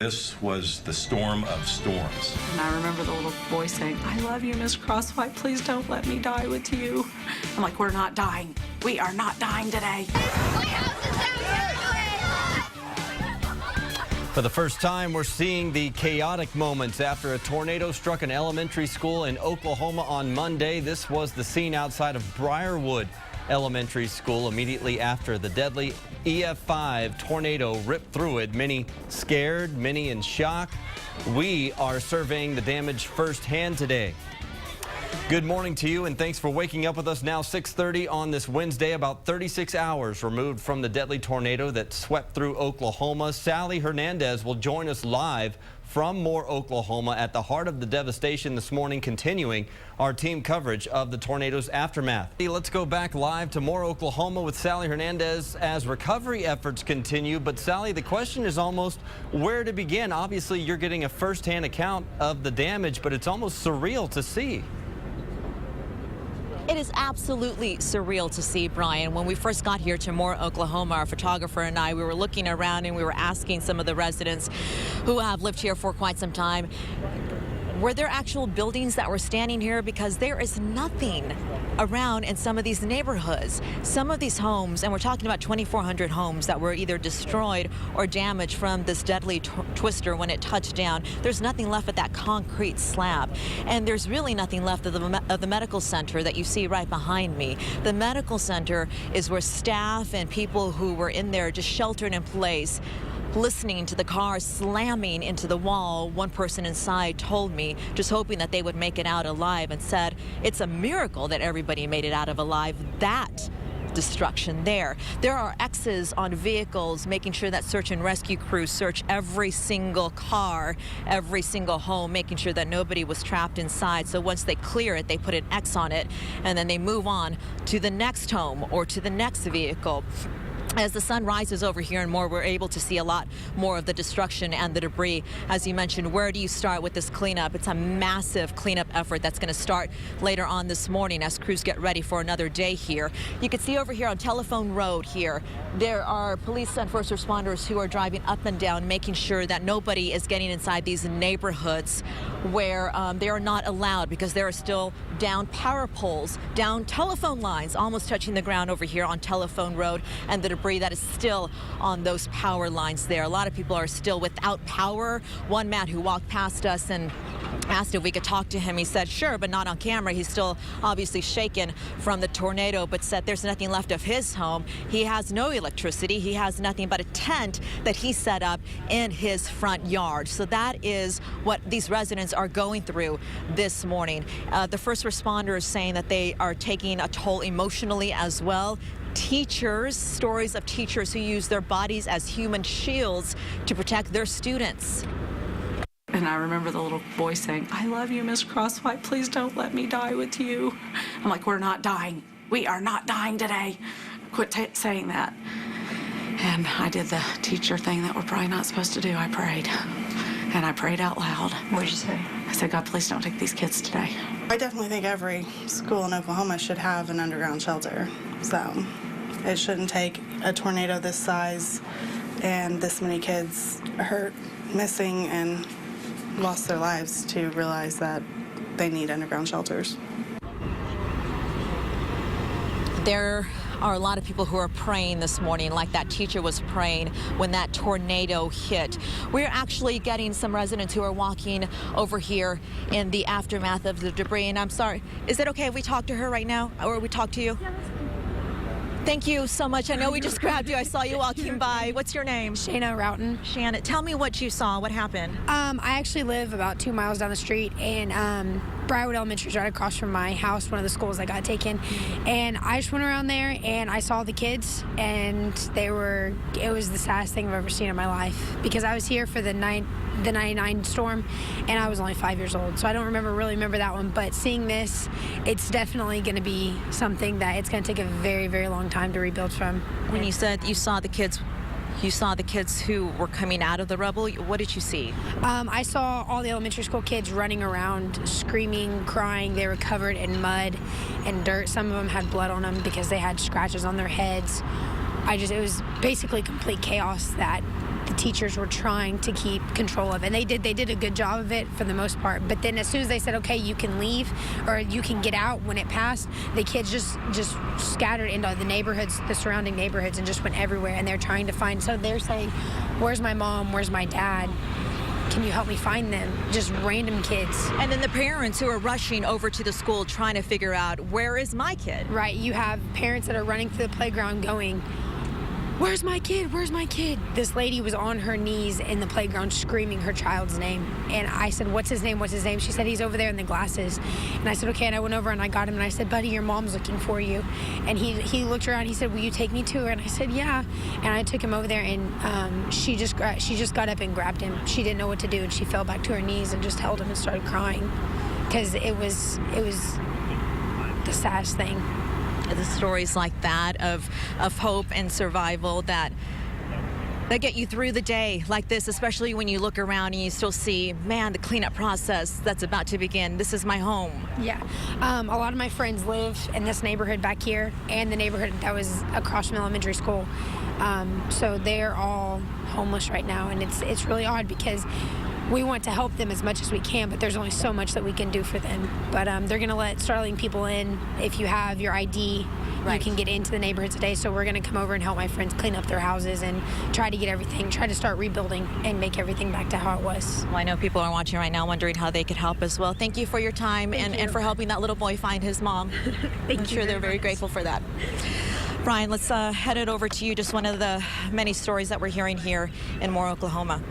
This was the storm of storms. And I remember the little boy saying, "I love you, Miss Crosswhite. Please don't let me die with you." I'm like, we're not dying. We are not dying today. For the first time, we're seeing the chaotic moments after a tornado struck an elementary school in Oklahoma on Monday. This was the scene outside of Briarwood Elementary School immediately after the deadly EF5 tornado ripped through it. Many scared, many in shock. We are surveying the damage firsthand today. Good morning to you, and thanks for waking up with us. Now 6:30 on this Wednesday, about 36 hours removed from the deadly tornado that swept through Oklahoma. Sally Hernandez will join us live from Moore, Oklahoma, at the heart of the devastation this morning, continuing our team coverage of the tornado's aftermath. Let's go back live to Moore, Oklahoma with Sally Hernandez as recovery efforts continue. But Sally, the question is almost where to begin. Obviously, you're getting a first-hand account of the damage, but it's almost surreal to see. It is absolutely surreal to see, Brian. When we first got here to Moore, Oklahoma, our photographer and I, we were looking around and we were asking some of the residents who have lived here for quite some time, were there actual buildings that were standing here? Because there is nothing around in some of these neighborhoods. Some of these homes, and we're talking about 2,400 homes that were either destroyed or damaged from this deadly twister when it touched down. There's nothing left but that concrete slab. And there's really nothing left of the medical center that you see right behind me. The medical center is where staff and people who were in there just sheltered in place, listening to the cars slamming into the wall. One person inside told me, just hoping that they would make it out alive, and said it's a miracle that everybody made it out of alive. That destruction there. There are X's on vehicles, making sure that search and rescue crews search every single car, every single home, making sure that nobody was trapped inside. So once they clear it, they put an X on it, and then they move on to the next home or to the next vehicle. As the sun rises over here and more, we're able to see a lot more of the destruction and the debris. As you mentioned, where do you start with this cleanup? It's a massive cleanup effort that's going to start later on this morning as crews get ready for another day here. You can see over here on Telephone Road here, there are police and first responders who are driving up and down, making sure that nobody is getting inside these neighborhoods where they are not allowed, because there are still down power poles, down telephone lines, almost touching the ground over here on Telephone Road, and the debris that is still on those power lines there. A lot of people are still without power. One man who walked past us and asked if we could talk to him, he said sure, but not on camera. He's still obviously shaken from the tornado, but said there's nothing left of his home. He has no electricity. He has nothing but a tent that he set up in his front yard. So that is what these residents are going through this morning. The first responders saying that they are taking a toll emotionally as well. Teachers, stories of teachers who use their bodies as human shields to protect their students. And I remember the little boy saying, "I love you, Miss Crosswhite. Please don't let me die with you." I'm like, we're not dying. We are not dying today. Quit saying that. And I did the teacher thing that we're probably not supposed to do. I prayed. And I prayed out loud. What did you say? I said, "God, please don't take these kids today." I definitely think every school in Oklahoma should have an underground shelter. So it shouldn't take a tornado this size and this many kids hurt, missing, and lost their lives to realize that they need underground shelters. There are a lot of people who are praying this morning, like that teacher was praying when that tornado hit. We're actually getting some residents who are walking over here in the aftermath of the debris. And I'm sorry, is it okay if we talk to her right now, or we talk to you? Thank you so much. I know we just grabbed you. I saw you walking by. What's your name? Shayna Roughton. Shannon, tell me what you saw. What happened? I actually live about 2 miles down the street, and Briarwood Elementary is right across from my house, one of the schools that got taken. And I just went around there and I saw the kids, and it was the saddest thing I've ever seen in my life, because I was here for the 99 storm, and I was only 5 years old, so I don't really remember that one. But seeing this, it's definitely going to be something that it's going to take a very, very long time to rebuild from. When you said you saw the kids who were coming out of the rubble, what did you see? I saw all the elementary school kids running around, screaming, crying. They were covered in mud and dirt. Some of them had blood on them because they had scratches on their heads. It was basically complete chaos that the teachers were trying to keep control of. And they did a good job of it for the most part. But then as soon as they said, okay, you can leave or you can get out when it passed, the kids just scattered into the neighborhoods, the surrounding neighborhoods, and just went everywhere. And they're trying to find, so they're saying, where's my mom? Where's my dad? Can you help me find them? Just random kids. And then the parents who are rushing over to the school trying to figure out, where is my kid? Right, you have parents that are running through the playground going, where's my kid? Where's my kid? This lady was on her knees in the playground screaming her child's name. And I said, what's his name? What's his name? She said, he's over there in the glasses. And I said, okay. And I went over and I got him and I said, buddy, your mom's looking for you. And he looked around. He said, will you take me to her? And I said, yeah. And I took him over there and she just got up and grabbed him. She didn't know what to do. And she fell back to her knees and just held him and started crying because it was the saddest thing. The stories like that of hope and survival that get you through the day like this, especially when you look around and you still see, man, the cleanup process that's about to begin. This is my home. Yeah. A lot of my friends live in this neighborhood back here and the neighborhood that was across from elementary school. So they're all homeless right now, and it's really odd because we want to help them as much as we can, but there's only so much that we can do for them. But they're going to start letting people in. If you have your ID, right, you can get into the neighborhood today. So we're going to come over and help my friends clean up their houses and try to start rebuilding and make everything back to how it was. Well, I know people are watching right now wondering how they could help as well. Thank you for your time and for helping that little boy find his mom. I'm sure they're very grateful for that. Brian, let's head it over to you. Just one of the many stories that we're hearing here in Moore, Oklahoma.